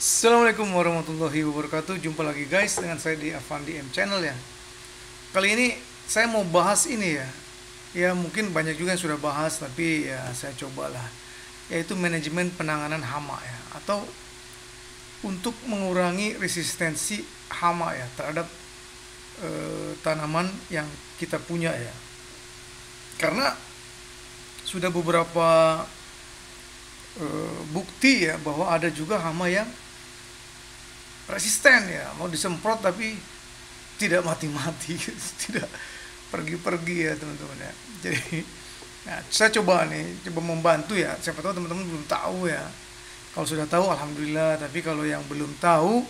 Assalamualaikum warahmatullahi wabarakatuh. Jumpa lagi guys dengan saya di Avandi M Channel ya. Kali ini saya mau bahas ini ya. Ya mungkin banyak juga yang sudah bahas tapi ya saya cobalah. Yaitu manajemen penanganan hama ya, atau untuk mengurangi resistensi hama ya terhadap tanaman yang kita punya ya. Karena sudah beberapa bukti ya bahwa ada juga hama yang resisten ya, mau disemprot tapi tidak mati-mati tidak pergi-pergi ya teman-teman ya. Jadi nah, saya coba membantu ya, siapa tahu teman-teman belum tahu ya. Kalau sudah tahu alhamdulillah, tapi kalau yang belum tahu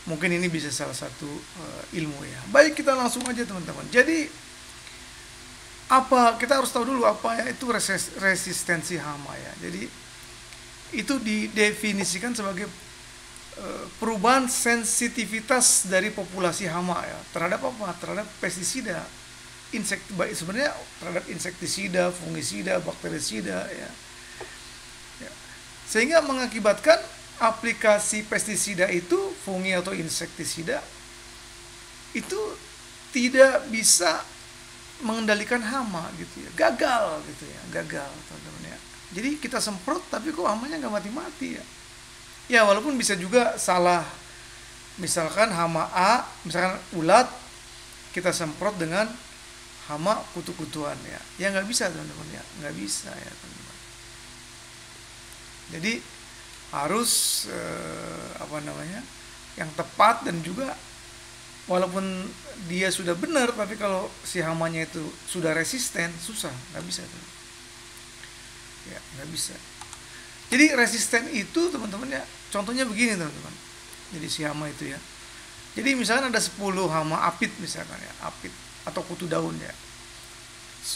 mungkin ini bisa salah satu ilmu ya. Baik, kita langsung aja teman-teman. Jadi apa, kita harus tahu dulu apa ya itu resistensi hama ya. Jadi itu didefinisikan sebagai perubahan sensitivitas dari populasi hama ya terhadap apa? Terhadap pestisida, sebenarnya terhadap insektisida, fungisida, bakterisida ya. Sehingga mengakibatkan aplikasi pestisida itu, fungi atau insektisida itu tidak bisa mengendalikan hama gitu ya, gagal gitu ya, gagal teman-teman ya. Jadi kita semprot tapi kok hamanya nggak mati-mati ya. Ya walaupun bisa juga salah, misalkan hama A, misalkan ulat, kita semprot dengan hama kutu-kutuan ya nggak bisa teman-teman ya, nggak bisa ya teman-teman. Jadi harus yang tepat, dan juga walaupun dia sudah benar tapi kalau si hamanya itu sudah resisten, susah, nggak bisa teman-teman. Ya nggak bisa. Jadi resisten itu teman-teman ya, contohnya begini teman-teman. Jadi si hama itu ya, jadi misalkan ada 10 hama apit misalkan ya, apit atau kutu daun ya,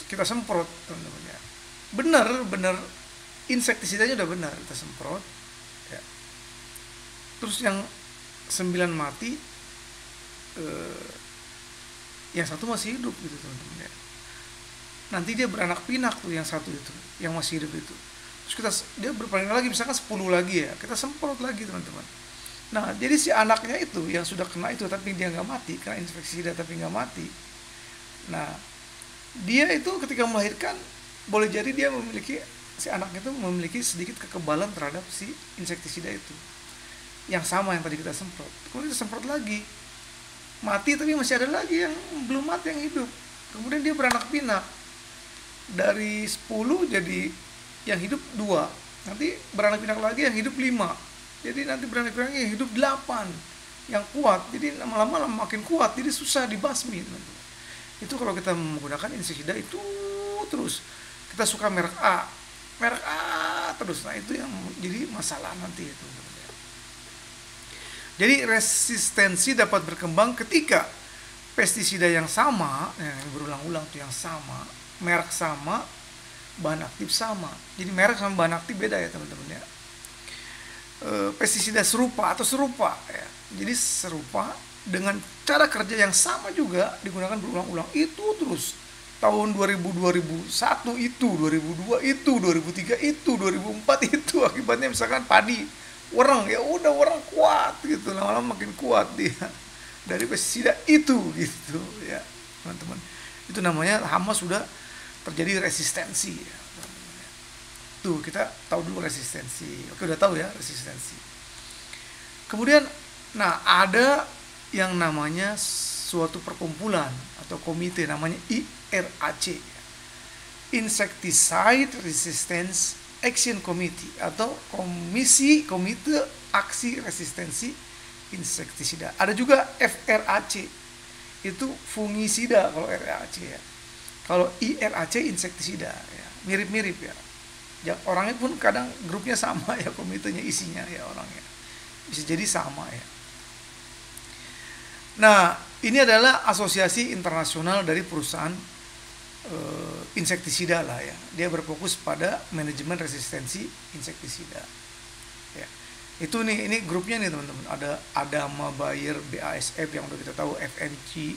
kita semprot teman-teman ya, benar insektisidanya udah benar, kita semprot ya. Terus yang 9 mati, yang satu masih hidup gitu teman-teman ya. Nanti dia beranak pinak tuh yang satu itu, yang masih hidup itu. Terus dia berpaling lagi, misalkan 10 lagi ya, kita semprot lagi teman-teman. Nah jadi si anaknya itu yang sudah kena itu tapi dia nggak mati, kena infeksida tapi nggak mati. Nah dia itu ketika melahirkan, boleh jadi dia si anaknya itu memiliki sedikit kekebalan terhadap si insektisida itu, yang sama yang tadi kita semprot. Kemudian kita semprot lagi, mati tapi masih ada lagi yang belum mati, yang hidup. Kemudian dia beranak pinak, dari 10 jadi yang hidup 2, nanti beranak pinak lagi yang hidup 5, jadi nanti beranak pinak yang hidup 8 yang kuat. Jadi lama-lama makin kuat, jadi susah dibasmi. Itu kalau kita menggunakan insektisida itu terus, kita suka merek A terus, nah itu yang jadi masalah nanti itu. Jadi resistensi dapat berkembang ketika pestisida yang sama, yang berulang-ulang tuh, yang sama, merek sama, bahan aktif sama. Jadi merek sama bahan aktif beda ya teman-teman ya. Pestisida serupa ya. Jadi serupa dengan cara kerja yang sama juga digunakan berulang-ulang itu terus. Tahun 2000, 2001 itu, 2002 itu, 2003 itu, 2004 itu, akibatnya misalkan padi wereng, ya udah wereng kuat gitu, lama-lama makin kuat dia dari pestisida itu gitu ya teman-teman. Itu namanya hama sudah terjadi resistensi ya. Tuh kita tahu dulu resistensi. Oke, udah tahu ya resistensi. Kemudian nah ada yang namanya suatu perkumpulan atau komite namanya IRAC, Insecticide Resistance Action Committee, atau komite aksi resistensi insektisida. Ada juga FRAC, itu fungisida kalau RAC ya. Kalau IRAC insektisida ya, mirip-mirip ya. Orangnya pun kadang grupnya sama ya, komitenya isinya ya orangnya bisa jadi sama ya. Nah ini adalah asosiasi internasional dari perusahaan insektisida lah ya. Dia berfokus pada manajemen resistensi insektisida ya. Itu nih, ini grupnya nih teman-teman, ada Adama, Bayer, BASF yang udah kita tahu, FMC,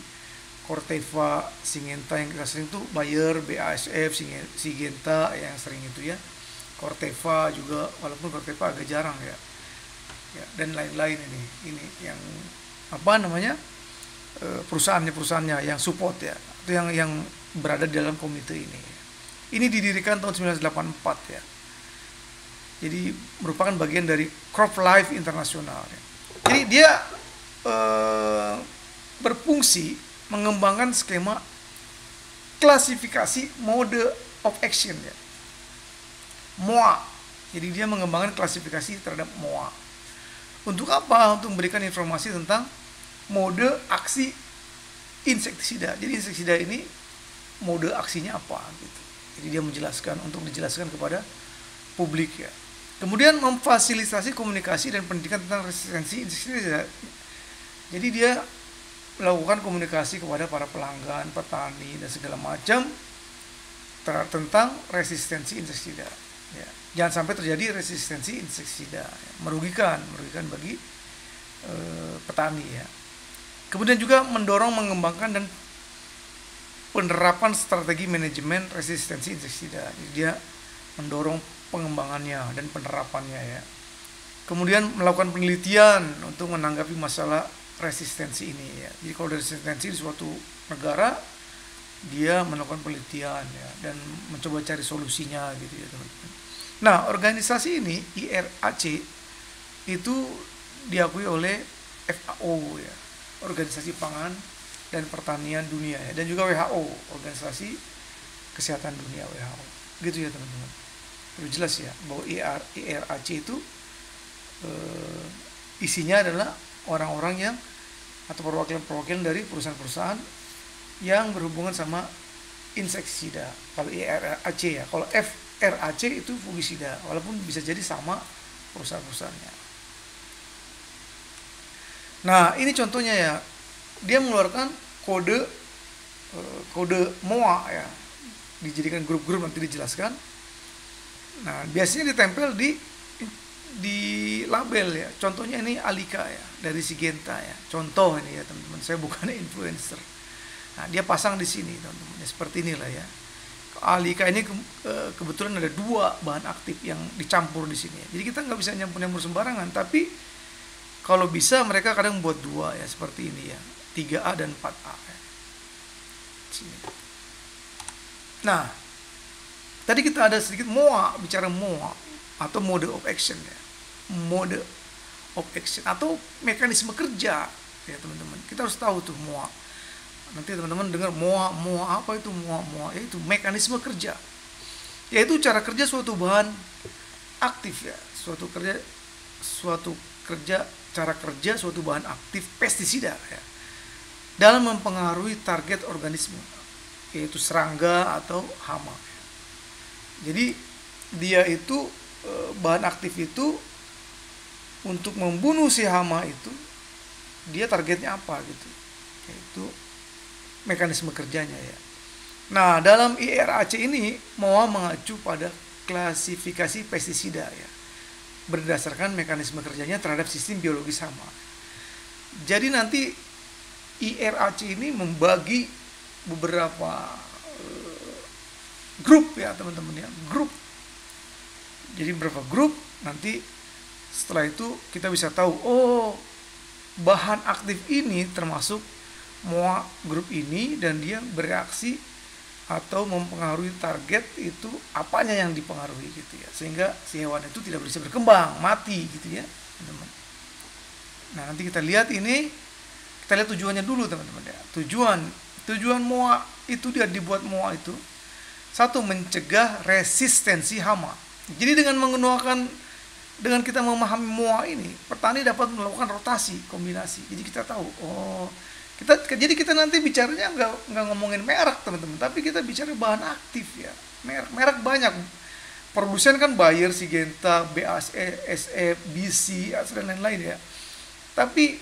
Corteva, Syngenta yang kita sering tuh, Bayer, BASF, Syngenta yang sering itu ya. Corteva juga, walaupun Corteva agak jarang ya. ya, dan lain-lain. Ini yang apa namanya, perusahaannya yang support ya, itu yang berada di dalam komite ini. Ini didirikan tahun 1984 ya. Jadi merupakan bagian dari CropLife Internasional ya. Jadi dia berfungsi mengembangkan skema klasifikasi mode of action ya, MOA. Jadi dia mengembangkan klasifikasi terhadap MOA. Untuk apa? Untuk memberikan informasi tentang mode aksi insektisida. Jadi insektisida ini mode aksinya apa gitu. Jadi dia menjelaskan, untuk dijelaskan kepada publik ya. Kemudian memfasilitasi komunikasi dan pendidikan tentang resistensi insektisida. Jadi dia melakukan komunikasi kepada para pelanggan, petani dan segala macam tentang resistensi insektisida. Ya. Jangan sampai terjadi resistensi insektisida, ya. merugikan bagi petani ya. Kemudian juga mendorong mengembangkan dan penerapan strategi manajemen resistensi insektisida. Jadi dia mendorong pengembangannya dan penerapannya ya. Kemudian melakukan penelitian untuk menanggapi masalah resistensi ini ya. Jadi kalau ada resistensi di suatu negara, dia melakukan penelitian ya, dan mencoba cari solusinya gitu ya teman-teman. Nah, organisasi ini IRAC itu diakui oleh FAO ya, Organisasi Pangan dan Pertanian Dunia ya, dan juga WHO, Organisasi Kesehatan Dunia WHO. Gitu ya teman-teman. Perlu jelas ya bahwa IRAC itu isinya adalah orang-orang yang atau perwakilan-perwakilan dari perusahaan-perusahaan yang berhubungan sama insektisida. Kalau IRAC ya, kalau FRAC itu fungisida, walaupun bisa jadi sama perusahaan-perusahaannya. Nah, ini contohnya ya. Dia mengeluarkan kode MOA ya. Dijadikan grup-grup, nanti dijelaskan. Nah, biasanya ditempel di label ya. Contohnya ini Alika ya, dari Syngenta ya. Contoh ini ya teman-teman, saya bukan influencer. Nah, dia pasang di sini teman-teman. Ya, seperti inilah ya. Alika ini kebetulan ada 2 bahan aktif yang dicampur di sini ya. Jadi kita nggak bisa nyampur sembarangan, tapi kalau bisa mereka kadang buat 2 ya, seperti ini ya. 3A dan 4A ya. Sini. Nah, tadi kita ada sedikit MOA, bicara MOA atau mode of action ya. Mode of action atau mekanisme kerja ya teman-teman. Kita harus tahu tuh MOA. Nanti teman-teman dengar MOA apa itu MOA? Yaitu mekanisme kerja. Yaitu cara kerja suatu bahan aktif ya. Cara kerja suatu bahan aktif pestisida ya. Dalam mempengaruhi target organisme, yaitu serangga atau hama. Jadi dia itu bahan aktif itu untuk membunuh si hama itu, dia targetnya apa gitu, yaitu mekanisme kerjanya ya. Nah, dalam IRAC ini MOA mengacu pada klasifikasi pestisida ya, berdasarkan mekanisme kerjanya terhadap sistem biologis hama. Jadi nanti IRAC ini membagi beberapa grup ya teman-teman ya, grup. Jadi beberapa grup, nanti setelah itu kita bisa tahu, oh bahan aktif ini termasuk MOA grup ini, dan dia bereaksi atau mempengaruhi target itu apanya yang dipengaruhi gitu ya, sehingga si hewan itu tidak bisa berkembang, mati gitu ya teman-teman. Nah, nanti kita lihat ini, kita lihat tujuannya dulu teman-teman ya. Tujuan MOA itu, dia dibuat MOA itu, 1, mencegah resistensi hama. Jadi dengan kita memahami MOA ini, petani dapat melakukan rotasi, kombinasi. Jadi kita tahu, oh jadi kita nanti bicaranya nggak ngomongin merek teman-teman, tapi kita bicara bahan aktif ya. Merek banyak. Produsen kan Bayer, Syngenta, BASF, SF, BC, dan lain-lain ya. Tapi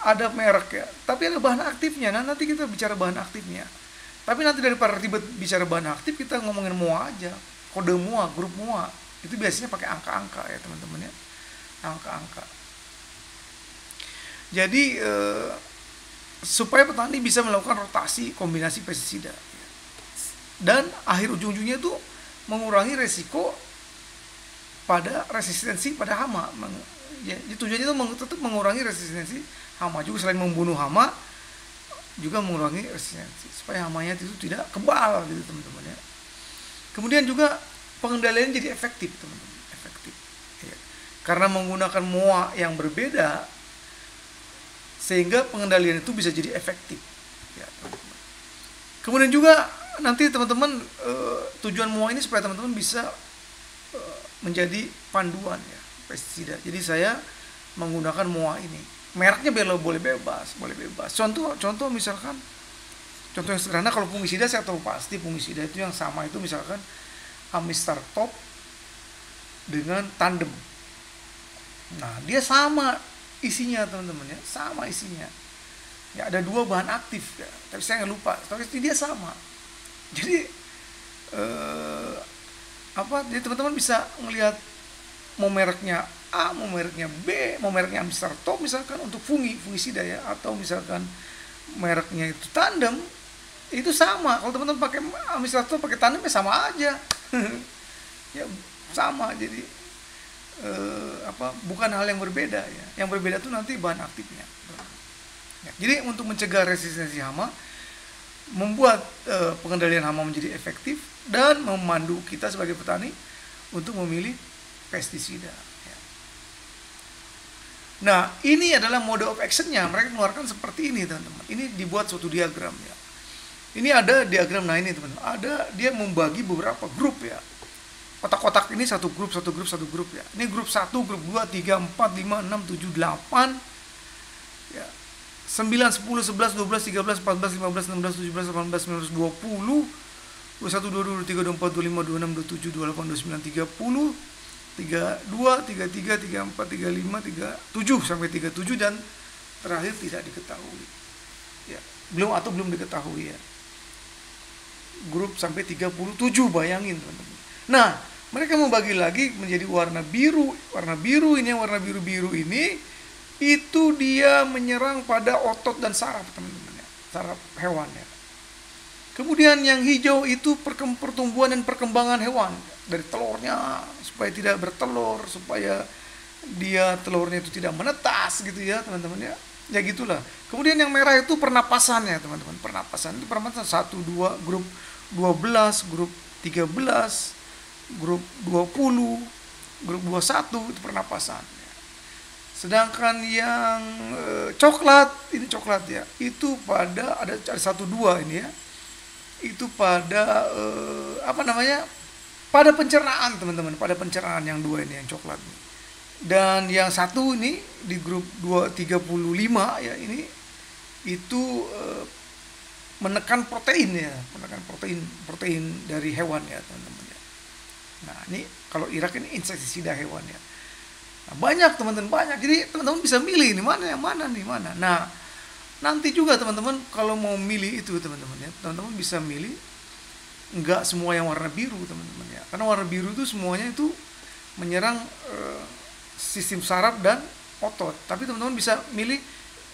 ada merek ya, tapi ada bahan aktifnya. Nah, nanti kita bicara bahan aktifnya. Tapi nanti daripada ribet bicara bahan aktif, kita ngomongin MOA aja. Kode MOA, grup MOA. Itu biasanya pakai angka-angka ya teman-teman ya. Angka-angka. Jadi supaya petani bisa melakukan rotasi kombinasi pestisida. Dan akhir ujung-ujungnya itu mengurangi resiko pada resistensi pada hama, ya, tujuannya itu tetap mengurangi resistensi hama juga, selain membunuh hama juga mengurangi resistensi supaya hamanya itu tidak kebal gitu teman-teman ya. Kemudian juga pengendalian jadi efektif teman-teman, efektif ya. Karena menggunakan MOA yang berbeda sehingga pengendalian itu bisa jadi efektif ya teman-teman. Kemudian juga nanti teman-teman tujuan MOA ini supaya teman-teman bisa menjadi panduan ya pestisida. Jadi saya menggunakan MOA ini. Mereknya boleh bebas. Contoh misalkan, contoh yang sederhana, kalau fungisida saya tahu pasti fungisida itu yang sama itu misalkan Amistar Top dengan Tandem. Nah, dia sama isinya teman-teman ya, sama isinya. Ya ada 2 bahan aktif ya, tapi saya nggak lupa. Tapi dia sama. Jadi jadi teman-teman bisa melihat mau mereknya A, mau mereknya B, mau mereknya Amistar Top misalkan untuk fungisida ya, atau misalkan mereknya itu Tandem, itu sama. Kalau teman-teman pakai Amistar Top pakai Tandem ya sama aja. Ya sama. Jadi bukan hal yang berbeda ya. Yang berbeda itu nanti bahan aktifnya. Ya, jadi untuk mencegah resistensi hama, membuat pengendalian hama menjadi efektif dan memandu kita sebagai petani untuk memilih pestisida ya. Nah, ini adalah mode of action-nya. Mereka keluarkan seperti ini teman-teman. Ini dibuat suatu diagram ya. Ini ada diagram, nah ini teman-teman. Ada, dia membagi beberapa grup ya. Kotak-kotak ini satu grup ya. Ini grup 1, grup 2, 3, 4, 5, 6, 7, 8 ya. 9, 10, 11, 12, 13, 14, 15, 16, 17, 18, 19, 20, 21, 22, 23, 24, 25, 26, 27, 28, 29, 30, 32, 33, 34, 35, 37 sampai 37 dan terakhir tidak diketahui. Ya, belum diketahui ya. Grup sampai 37, bayangin teman-teman. Nah, mereka membagi lagi menjadi warna biru. Warna biru ini itu dia menyerang pada otot dan saraf teman-teman ya, saraf hewan ya. Kemudian yang hijau itu pertumbuhan dan perkembangan hewan dari telurnya supaya tidak bertelur, supaya dia telurnya itu tidak menetas gitu ya teman-teman ya. Ya gitulah. Kemudian yang merah itu pernapasannya teman-teman. Pernapasan itu pernapasan 1, 2, grup 12, grup 13, grup 20, grup 21 itu pernapasan. Sedangkan yang coklat, ini coklat ya, itu pada ada 1, 2 ini ya. Itu pada pada pencernaan teman-teman, pada pencernaan yang 2 ini yang coklat ini. Dan yang 1 ini di grup 235 ya, ini itu menekan protein ya, menekan protein dari hewan ya teman-teman ya. Nah, ini kalau Irak ini insektisida hewan ya. Nah, banyak teman-teman, banyak. Jadi teman-teman bisa milih ini mana yang mana nih, mana. Nah, nanti juga teman-teman kalau mau milih itu teman-teman ya, teman-teman bisa milih enggak semua yang warna biru teman-teman ya. Karena warna biru itu semuanya itu menyerang sistem saraf dan otot. Tapi teman-teman bisa milih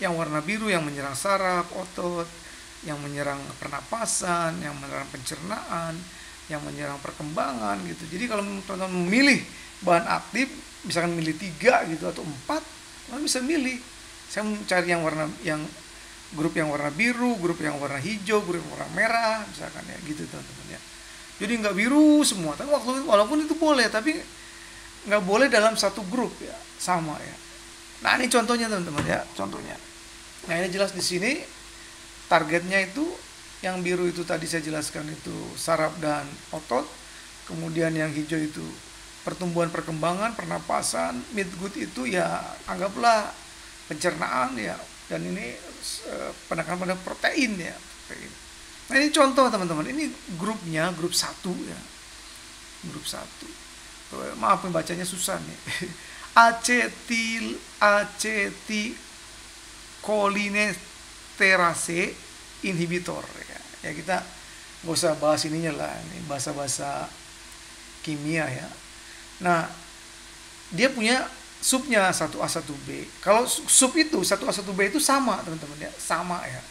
yang warna biru yang menyerang saraf, otot, yang menyerang pernapasan, yang menyerang pencernaan, yang menyerang perkembangan gitu. Jadi kalau teman-teman memilih bahan aktif, misalkan milih 3 gitu atau 4, teman bisa milih. Saya mencari yang grup yang warna biru, grup yang warna hijau, grup yang warna merah, misalkan ya gitu teman-teman ya. Jadi nggak biru semua, tapi walaupun itu boleh, tapi nggak boleh dalam satu grup ya, sama ya. Nah ini contohnya teman-teman ya, contohnya. Nah ini jelas di sini targetnya itu yang biru itu tadi saya jelaskan itu saraf dan otot, kemudian yang hijau itu pertumbuhan perkembangan, pernapasan, midgut itu ya anggaplah pencernaan ya, dan ini penekanan pada protein ya, protein. Nah ini contoh teman-teman, ini grupnya grup 1 ya, grup 1. Maaf bacanya susah nih. Acetylcholinesterase inhibitor ya. Ya kita nggak usah bahas ininya lah, ini bahasa-bahasa kimia ya. Nah, dia punya subnya 1A 1B. Kalau sub itu 1A 1B itu sama teman-teman ya, sama ya,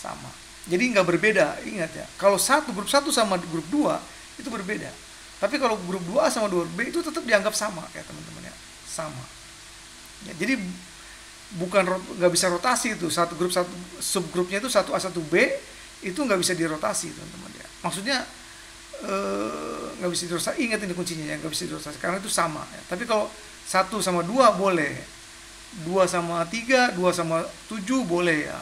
sama. Jadi nggak berbeda, ingat ya. Kalau grup 1 sama grup 2 itu berbeda. Tapi kalau grup 2A sama 2B itu tetap dianggap sama ya teman-teman ya, sama. Ya, jadi bukan nggak bisa rotasi itu, satu grup satu subgrupnya itu 1A 1B itu nggak bisa dirotasi teman-teman ya. Maksudnya nggak bisa dirotasi, ingat ini kuncinya ya, nggak bisa dirotasi karena itu sama ya. Tapi kalau 1 sama 2 boleh, 2 sama 3, 2 sama 7 boleh ya.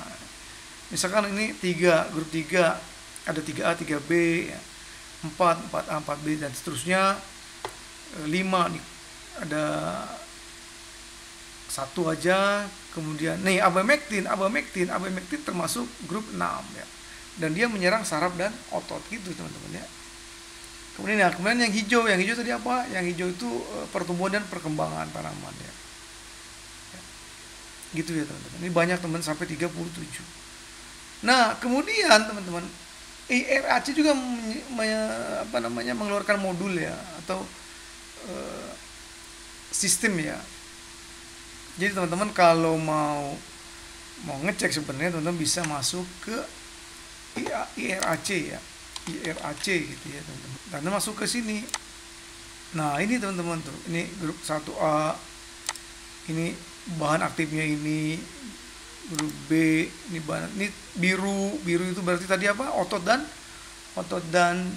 Misalkan ini 3, grup 3 ada 3A 3B ya, 4A 4B dan seterusnya. 5 nih ada 1 aja, kemudian nih abamektin termasuk grup 6 ya, dan dia menyerang saraf dan otot gitu teman-teman ya. Kemudian yang hijau tadi apa? Yang hijau itu pertumbuhan dan perkembangan tanaman ya. Gitu ya teman-teman. Ini banyak teman sampai 37. Nah, kemudian teman-teman IRAC juga mengeluarkan modul ya, atau sistem ya. Jadi teman-teman kalau mau ngecek sebenarnya teman-teman bisa masuk ke IRAC ya, IRAC gitu ya teman-teman. Dan masuk ke sini. Nah ini teman-teman tuh, ini grup 1A, ini bahan aktifnya ini, grup B ini bahan, ini biru itu berarti tadi apa? Otot dan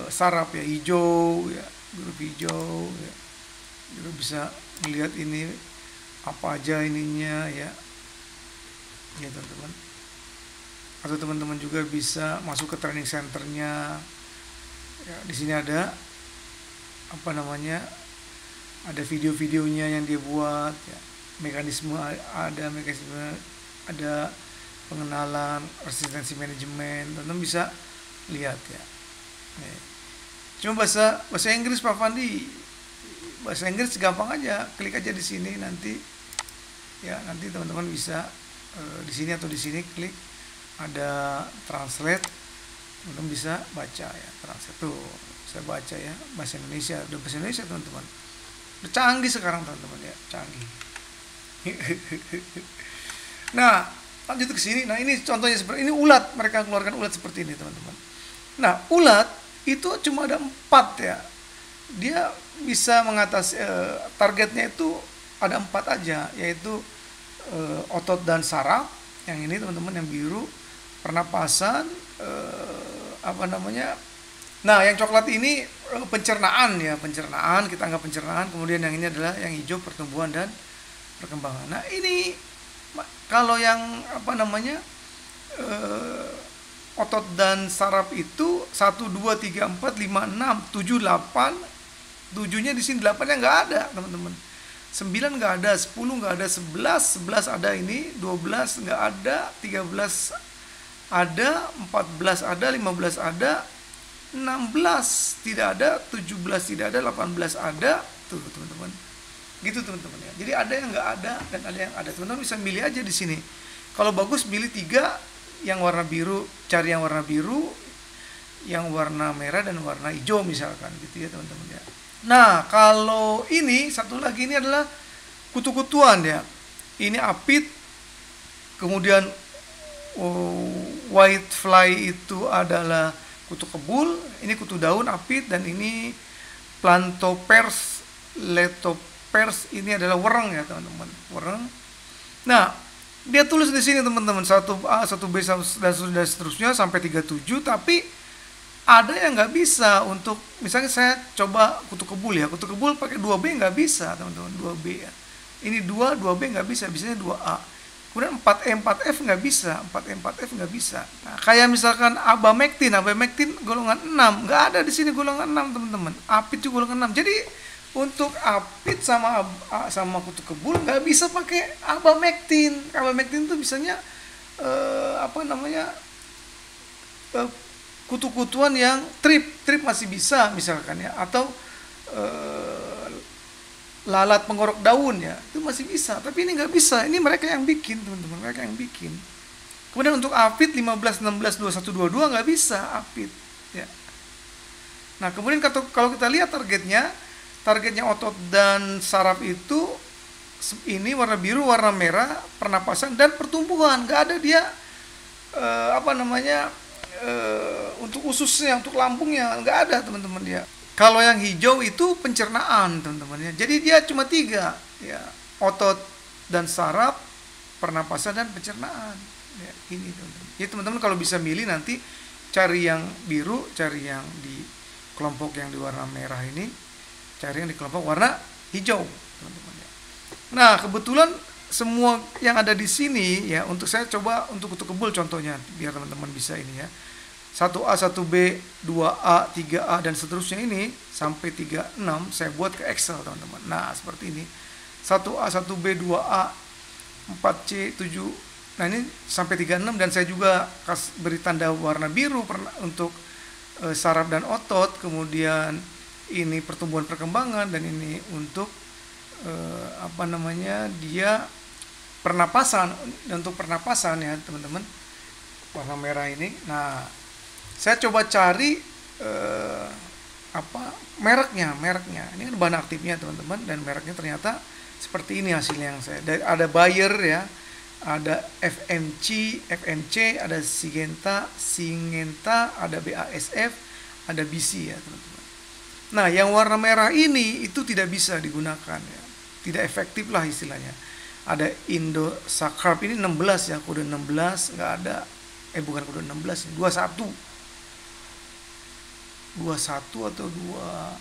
saraf ya, hijau ya, grup hijau ya. Kita bisa melihat ini apa aja ininya ya teman-teman. Atau teman-teman juga bisa masuk ke training centernya ya. Di sini ada ada video-videonya yang dia buat ya. Mekanisme ada pengenalan resistensi manajemen, teman-teman bisa lihat ya. Cuma bahasa Inggris Pak Fandi, bahasa Inggris gampang aja, klik aja di sini nanti ya, nanti teman-teman bisa di sini atau di sini klik ada translate, teman-teman bisa baca ya, translate tuh saya baca ya, bahasa Indonesia, udah bahasa Indonesia teman-teman, udah canggih sekarang teman-teman ya, canggih. Nah lanjut ke sini, nah ini contohnya seperti ini, ulat, mereka keluarkan ulat seperti ini teman-teman. Nah ulat itu cuma ada 4 ya, dia bisa mengatasi targetnya itu ada 4 aja, yaitu otot dan saraf, yang ini teman-teman yang biru, pernapasan, nah yang coklat ini pencernaan ya, pencernaan, kita anggap pencernaan. Kemudian yang ini adalah yang hijau pertumbuhan dan perkembangan. Nah ini kalau yang otot dan saraf itu 1, 2, 3, 4, 5, 6, 7, 8, 7-nya di sini, 8-nya nggak ada teman-teman, 9 nggak ada, 10 nggak ada, 11 ada, ini 12 nggak ada, 13 ada, 14 ada, 15 ada, 16 tidak ada, 17 tidak ada, 18 ada, tuh teman-teman, gitu teman-teman ya. Jadi ada yang nggak ada dan ada yang ada, teman-teman bisa milih aja di sini. Kalau bagus pilih 3 yang warna biru, cari yang warna biru, yang warna merah dan warna hijau misalkan, gitu ya teman-teman ya. Nah kalau ini satu lagi, ini adalah kutu-kutuan ya, ini apit, kemudian white fly itu adalah kutu kebul, ini kutu daun apit, dan ini plantopers, letopers ini adalah wereng ya teman-teman, wereng. Nah dia tulis di sini teman-teman 1A, 1B dan seterusnya sampai 37, tapi ada yang nggak bisa. Untuk misalnya saya coba kutu kebul ya, kutu kebul pakai 2B nggak bisa teman-teman, 2B ya. Ini 2B nggak bisa, bisanya 2A. Kemudian 4E 4F nggak bisa, 4E 4F nggak bisa. Nah, kayak misalkan abamektin golongan 6, nggak ada di sini golongan 6 teman-teman. Apit juga golongan 6. Jadi untuk apit sama kutu kebul nggak bisa pakai abamektin. Abamektin itu bisanya kutu-kutuan yang trip masih bisa misalkan ya, atau lalat penggorok daun ya, itu masih bisa. Tapi ini nggak bisa, ini mereka yang bikin teman-teman, mereka yang bikin. Kemudian untuk apit 15, 16, 21, 22 nggak bisa apit ya. Nah kemudian kalau kita lihat targetnya otot dan saraf itu ini warna biru, warna merah, pernapasan dan pertumbuhan. Nggak ada dia untuk ususnya, untuk lambungnya nggak ada teman-teman dia. Kalau yang hijau itu pencernaan teman-teman ya. Jadi dia cuma 3 ya, otot dan saraf, pernapasan dan pencernaan. Ya, ini teman-teman. Jadi teman-teman kalau bisa milih nanti cari yang biru, cari yang di kelompok yang di warna merah ini, cari yang di kelompok warna hijau, teman-teman ya. Nah, kebetulan semua yang ada di sini ya, untuk saya coba untuk kutu kebul contohnya biar teman-teman bisa ini ya. 1A, 1B, 2A, 3A dan seterusnya ini sampai 36 saya buat ke Excel, teman-teman. Nah, seperti ini. 1A, 1B, 2A, 4C, 7. Nah, ini sampai 36 dan saya juga beri tanda warna biru untuk saraf dan otot, kemudian ini pertumbuhan perkembangan dan ini untuk dia pernapasan. Dan untuk pernapasan ya, teman-teman, warna merah ini. Nah, saya coba cari mereknya. Ini kan bahan aktifnya, teman-teman, dan mereknya ternyata seperti ini hasilnya yang saya. Ada Bayer ya, ada FMC, ada Syngenta, ada BASF, ada BC ya, teman-teman. Nah, yang warna merah ini itu tidak bisa digunakan ya. Tidak efektif lah istilahnya. Ada Indosat ini 16 ya, kode 16 nggak ada. Bukan kode 16, 21 atau 2.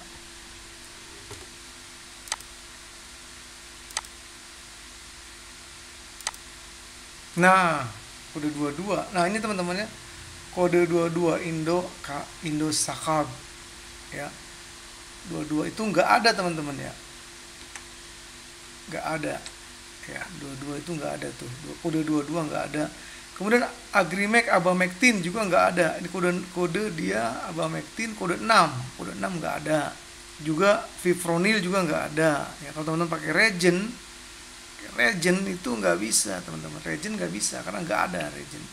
Nah, kode 22. Nah, ini teman-temannya kode 22 Indosat ya. 22 itu nggak ada, teman-teman ya. Nggak ada. Ya, 22 itu nggak ada tuh. Kode 22 nggak ada. Kemudian Agrimek, Abamectin juga nggak ada. Ini kode dia Abamectin kode 6. Kode 6 nggak ada. Juga Fipronil juga nggak ada. Ya, kalau teman-teman pakai Regen itu nggak bisa, teman-teman. Regen nggak bisa karena nggak ada Regen.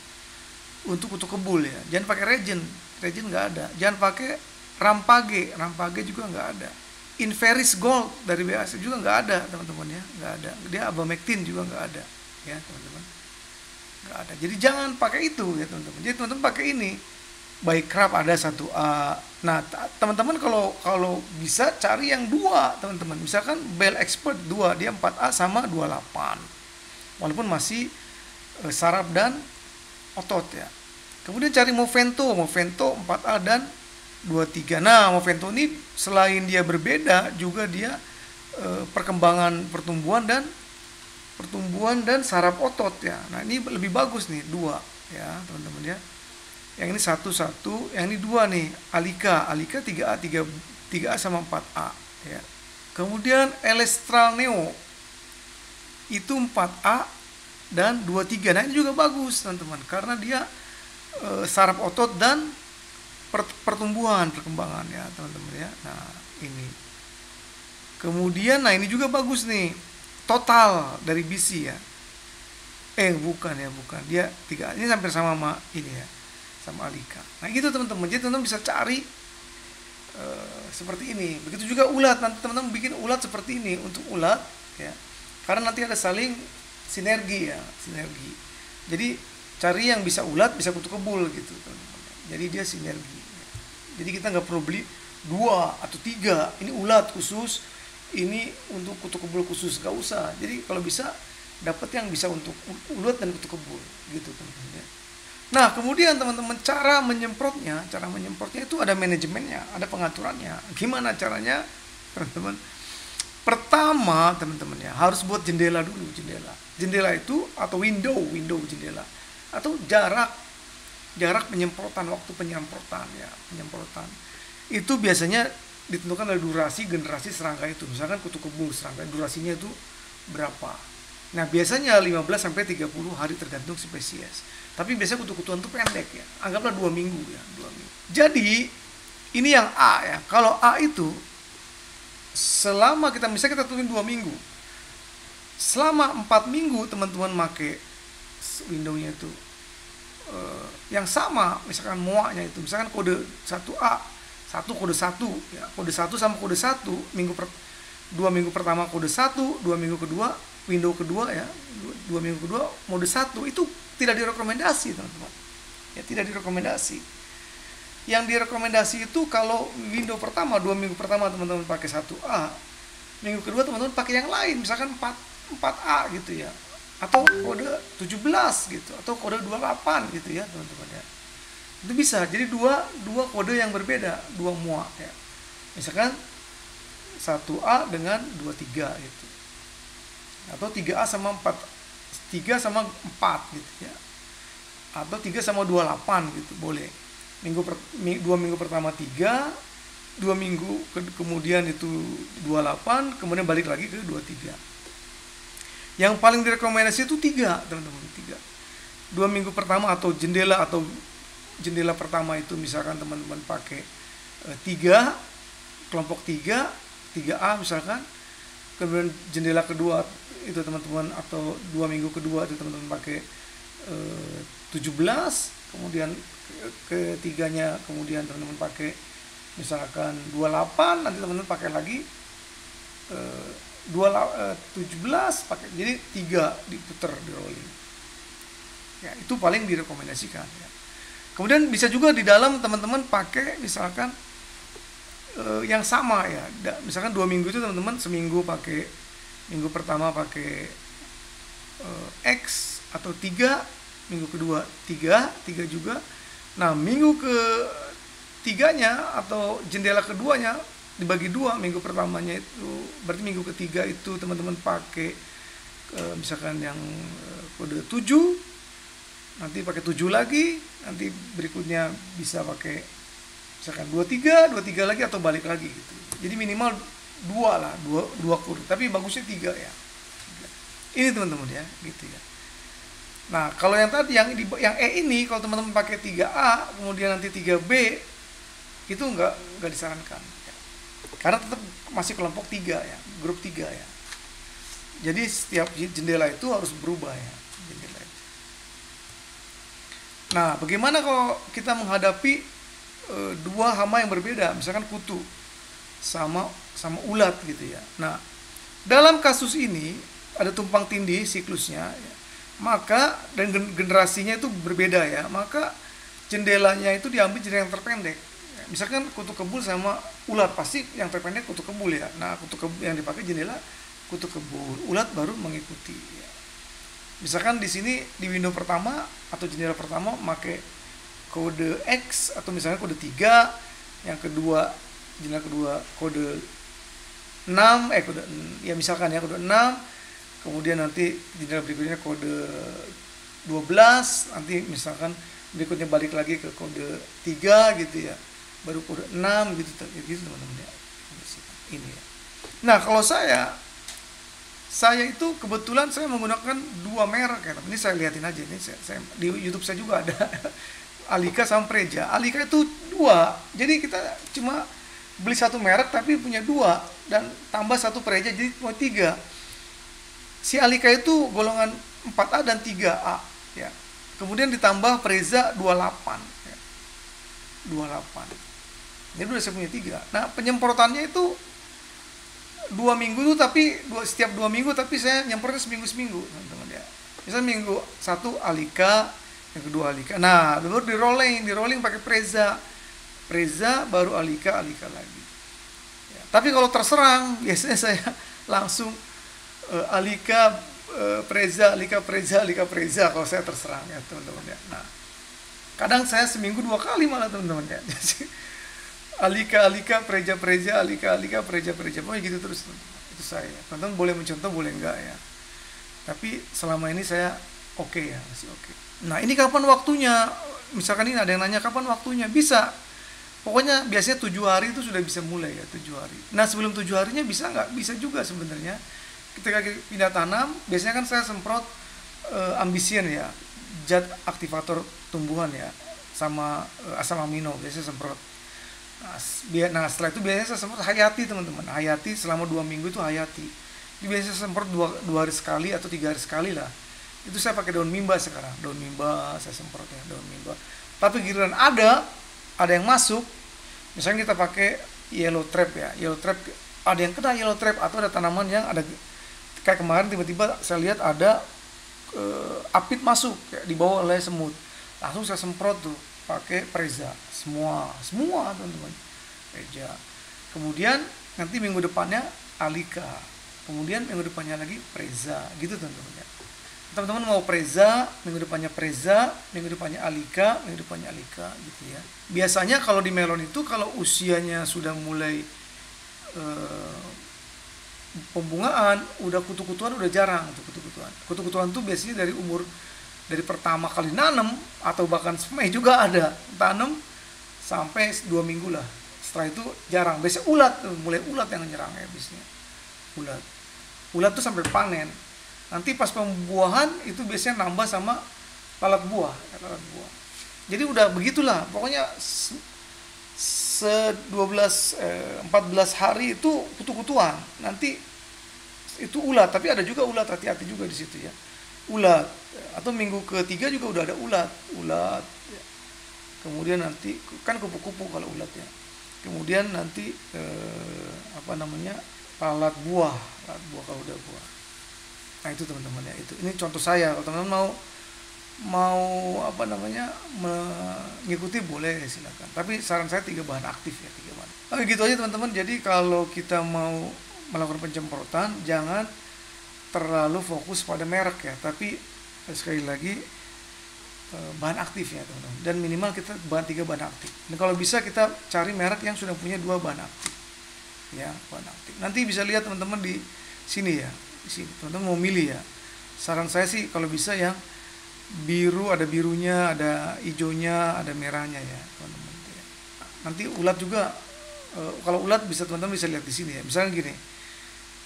Untuk kutu kebul ya. Jangan pakai Regen nggak ada. Jangan pakai Rampage juga nggak ada. Inveris Gold dari BASF juga nggak ada, teman-teman ya. Nggak ada. Dia Abamectin juga nggak ada, ya teman-teman. Nggak ada. Jadi jangan pakai itu ya, teman-teman. Jadi teman-teman pakai ini. Baik Crab ada 1A. Nah, teman-teman kalau bisa cari yang 2, teman-teman. Misalkan Bell Expert 2, dia 4A sama 28. Walaupun masih saraf dan otot ya. Kemudian cari Movento 4A dan 23. Nah, Movento ini selain dia berbeda, juga dia perkembangan pertumbuhan dan saraf otot ya. Nah, ini lebih bagus nih 2 ya, teman-teman ya. Yang ini 1, yang ini 2 nih, Alika 3A sama 4A ya. Kemudian Elestral Neo itu 4A dan 23. Nah, ini juga bagus, teman-teman, karena dia saraf otot dan perkembangan ya, teman-teman ya. Nah, ini. Kemudian ini juga bagus nih. Total dari BC ya. Bukan. Dia 3. Ini hampir sama ini ya. Sama Alika. Nah, gitu teman-teman. Jadi teman-teman bisa cari seperti ini. Begitu juga ulat. Nanti teman-teman bikin ulat seperti ini untuk ulat ya. Karena nanti ada saling sinergi ya, Jadi cari yang bisa ulat, bisa kutu kebul gitu, teman-teman. Jadi dia sinergi. Jadi kita nggak perlu beli 2 atau 3. Ini ulat khusus, ini untuk kutu kebul khusus, nggak usah. Jadi kalau bisa dapat yang bisa untuk ulat dan kutu kebul gitu, teman-teman ya. Nah, kemudian teman-teman cara menyemprotnya itu ada manajemennya, ada pengaturannya. Gimana caranya, teman-teman? Pertama, teman-teman ya, harus buat jendela dulu, jendela itu atau window jendela atau jarak penyemprotan, waktu penyemprotan itu biasanya ditentukan oleh durasi generasi serangga itu. Misalkan kutu kebul serangga durasinya itu berapa. Nah, biasanya 15 sampai 30 hari tergantung spesies. Tapi biasanya kutu-kutuan itu pendek ya. Anggaplah 2 minggu ya, 2 minggu. Jadi, ini yang A ya. Kalau A itu selama misalnya kita tungguin 2 minggu. Selama 4 minggu teman-teman pakai windownya itu yang sama, misalkan muaknya itu, misalkan kode 1A, 1 kode 1 ya, kode 1 sama kode 1 2 minggu pertama kode 1, 2 minggu kedua window kedua ya, 2 minggu kedua mode 1 itu tidak direkomendasi, teman-teman. Ya, tidak direkomendasi. Yang direkomendasi itu kalau window pertama 2 minggu pertama teman-teman pakai 1A, minggu kedua teman-teman pakai yang lain, misalkan 4A gitu ya, atau kode 17 gitu, atau kode 28 gitu ya teman-teman ya. Itu bisa jadi dua kode yang berbeda, dua mua ya. Misalkan 1A dengan 23 gitu, atau 3A sama 4, 3 sama 4 gitu ya, atau 3 sama 28 gitu, boleh. 2 minggu pertama 3, 2 minggu kemudian itu 28, kemudian balik lagi ke 23. Yang paling direkomendasi itu 3 teman-teman, 3. 2 minggu pertama atau jendela pertama itu misalkan teman-teman pakai 3, kelompok 3, 3A misalkan. Kemudian jendela kedua itu teman-teman, atau 2 minggu kedua itu teman-teman pakai 17, kemudian ketiganya kemudian teman-teman pakai misalkan 28, nanti teman-teman pakai lagi 17 pakai, jadi 3 diputer, di rolling ya. Itu paling direkomendasikan ya. Kemudian bisa juga di dalam teman-teman pakai misalkan yang sama ya, misalkan 2 minggu itu teman-teman seminggu pakai, minggu pertama pakai X atau 3, minggu kedua 3 juga. Nah minggu ke tiganya atau jendela keduanya dibagi 2, minggu pertamanya itu berarti minggu ketiga itu teman-teman pakai misalkan yang kode 7, nanti pakai 7 lagi, nanti berikutnya bisa pakai misalkan 23 lagi atau balik lagi gitu. Jadi minimal 2 lah, 2 kode, tapi bagusnya 3 ya. Ini teman-teman ya, gitu ya. Nah, kalau yang tadi yang E ini, kalau teman-teman pakai 3A kemudian nanti 3B, itu enggak disarankan. Karena tetap masih kelompok 3 ya, grup 3 ya. Jadi setiap jendela itu harus berubah ya, jendela itu. Nah, bagaimana kalau kita menghadapi dua hama yang berbeda, misalkan kutu sama ulat gitu ya. Nah, dalam kasus ini ada tumpang tindih siklusnya ya. Maka dan generasinya itu berbeda ya, maka jendelanya itu diambil jendela yang terpendek. Misalkan kutu kebul sama ulat, pasti yang terpendek kutu kebul ya. Nah, kutu kebul yang dipakai jendela kutu kebul, ulat baru mengikuti ya. Misalkan di sini di window pertama atau jendela pertama pakai kode X atau misalnya kode 3, yang kedua jendela kedua kode 6, kode ya misalkan ya kode 6, kemudian nanti jendela berikutnya kode 12, nanti misalkan berikutnya balik lagi ke kode 3 gitu ya, baru kode 6 gitu teman-teman ya. Ini ya. Nah, kalau saya itu kebetulan saya menggunakan 2 merek ya. Ini saya lihatin aja, ini saya di YouTube saya juga ada Alika sama Preja. Alika itu 2, jadi kita cuma beli 1 merek tapi punya 2, dan tambah 1 Preja jadi cuma 3. Si Alika itu golongan 4A dan 3A ya. Kemudian ditambah Preza 28 ya. 28. Jadi udah saya punya 3. Nah, penyemprotannya itu 2 minggu tuh, tapi setiap 2 minggu tapi saya nyemprotnya seminggu teman-teman ya. Misalnya minggu 1 Alika, yang kedua Alika. Nah, baru di rolling pakai Preza baru Alika lagi. Ya, tapi kalau terserang, biasanya saya langsung Alika Preza kalau saya terserang ya teman-teman ya. Nah, kadang saya seminggu 2 kali malah teman-teman ya. Alika Preza Alika Preza, pokoknya gitu terus. Itu saya. Teman-teman boleh mencontoh, boleh enggak ya. Tapi selama ini saya oke ya, masih oke. Nah, ini kapan waktunya? Misalkan ini ada yang nanya kapan waktunya? Bisa. Pokoknya biasanya 7 hari itu sudah bisa mulai ya, 7 hari. Nah, sebelum 7 harinya bisa nggak? Bisa juga sebenarnya. Ketika pindah tanam, biasanya kan saya semprot Ambisien ya, zat aktivator tumbuhan ya, sama asam amino biasanya semprot. Nah, setelah itu biasanya saya semprot Hayati teman-teman. Hayati selama 2 minggu itu Hayati. Jadi biasanya saya semprot 2 hari sekali atau 3 hari sekali lah. Itu saya pakai daun mimba sekarang, daun mimba saya semprot ya, daun mimba. Tapi giliran ada yang masuk, misalnya kita pakai yellow trap ya, ada yang kena yellow trap, atau ada tanaman yang ada kayak kemarin tiba-tiba saya lihat ada apit masuk ya, dibawa oleh semut, langsung saya semprot tuh pakai Preza semua teman-teman, Preza. Kemudian nanti minggu depannya Alika kemudian minggu depannya lagi Preza, gitu teman-teman ya. Teman-teman mau Preza, minggu depannya Preza, minggu depannya Alika, minggu depannya Alika, gitu ya. Biasanya kalau di melon itu kalau usianya sudah mulai pembungaan, udah kutu-kutuan udah jarang tuh kutu-kutuan. Kutu-kutuan tuh biasanya dari pertama kali nanam atau bahkan semai juga ada, tanam sampai 2 minggu lah. Setelah itu jarang. Biasanya ulat tuh, mulai ulat yang nyerang ya biasanya. Ulat tuh sampai panen. Nanti pas pembuahan itu biasanya nambah sama lalat buah. Jadi udah begitulah. Pokoknya 14 hari itu kutu-kutuan. Nanti itu ulat, tapi ada juga ulat, hati-hati juga di situ ya. Ulat atau minggu ketiga juga udah ada ulat ya. Kemudian nanti kan kupu-kupu kalau ulat ya. Kemudian nanti lalat buah kalau udah buah. Nah itu teman-teman ya, itu ini contoh saya. Kalau teman-teman mau mengikuti boleh silakan. Tapi saran saya 3 bahan aktif ya, 3 bahan. Oke, gitu aja teman-teman. Jadi kalau kita mau melakukan penyemprotan jangan terlalu fokus pada merek ya, tapi sekali lagi bahan aktif ya teman-teman. Dan minimal kita 3 bahan aktif. Dan kalau bisa kita cari merek yang sudah punya 2 bahan aktif. Ya, bahan aktif. Nanti bisa lihat teman-teman di sini ya. Di sini teman-teman mau milih ya. Saran saya sih kalau bisa yang biru, ada birunya, ada hijaunya, ada merahnya ya teman-teman. Nanti ulat juga, kalau ulat bisa teman-teman bisa lihat di sini ya. Misalkan gini,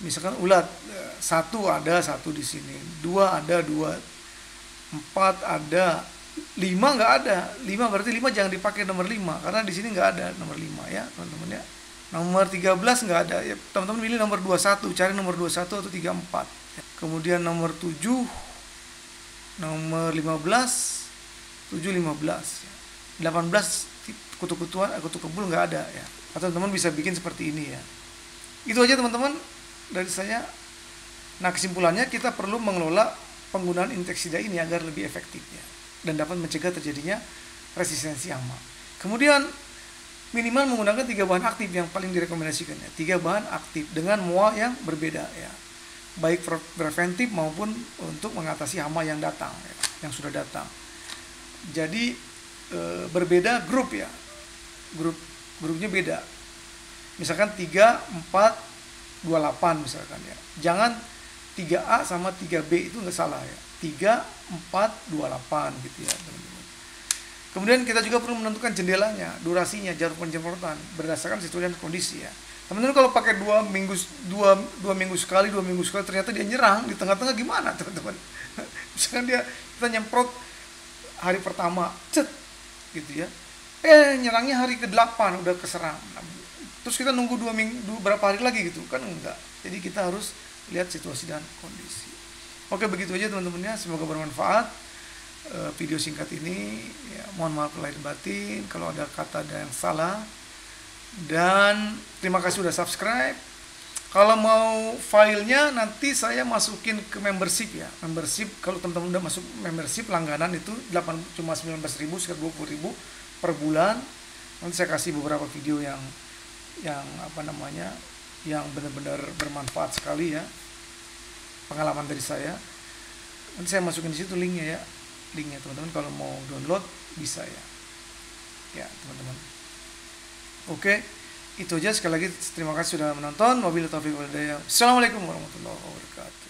misalkan ulat 1 ada 1 di sini, 2 ada 2, 4 ada, 5 nggak ada. 5 berarti 5 jangan dipakai nomor 5 karena di sini nggak ada nomor 5 ya teman-teman ya. Nomor 13 nggak ada ya, teman-teman pilih nomor 21, cari nomor 21 atau 34. Kemudian nomor 7, nomor 15, 7, 15, 18 kutu-kutuan, kutu kebul nggak ada ya. Atau teman-teman bisa bikin seperti ini ya. Itu aja teman-teman dari saya. Nah kesimpulannya kita perlu mengelola penggunaan insektisida ini agar lebih efektif ya, dan dapat mencegah terjadinya resistensi hama. Kemudian minimal menggunakan 3 bahan aktif yang paling direkomendasikan ya. 3 bahan aktif dengan MOA yang berbeda ya, baik preventif maupun untuk mengatasi hama yang datang ya, yang sudah datang. Jadi berbeda grup ya, grupnya beda. Misalkan 3, 4, 28 misalkan ya. Jangan 3A sama 3B, itu nggak salah ya. 3, 4, 28 gitu ya teman-teman. Kemudian kita juga perlu menentukan jendelanya, durasinya, jarak penyemprotan berdasarkan situasi dan kondisi ya. Teman-teman kalau pakai 2 minggu sekali ternyata dia nyerang di tengah-tengah, gimana teman-teman? Misalkan kita nyemprot hari pertama, gitu ya. Nyerangnya hari ke-8 udah keserang. Terus kita nunggu 2 minggu berapa hari lagi gitu kan, enggak. Jadi kita harus lihat situasi dan kondisi. Oke, begitu aja teman-teman ya, semoga bermanfaat video singkat ini ya. Mohon maaf lahir batin kalau ada kata yang salah, dan terima kasih sudah subscribe. Kalau mau filenya nanti saya masukin ke membership ya. Membership, kalau teman-teman udah masuk membership langganan itu cuma 19.000 sekitar 20.000 per bulan. Nanti saya kasih beberapa video yang yang benar-benar bermanfaat sekali ya, pengalaman dari saya. Nanti saya masukin di situ linknya teman-teman, kalau mau download bisa ya teman-teman. Oke, itu aja. Sekali lagi terima kasih sudah menonton. Wabillahi taufiq wal hidayah. Assalamualaikum warahmatullahi wabarakatuh.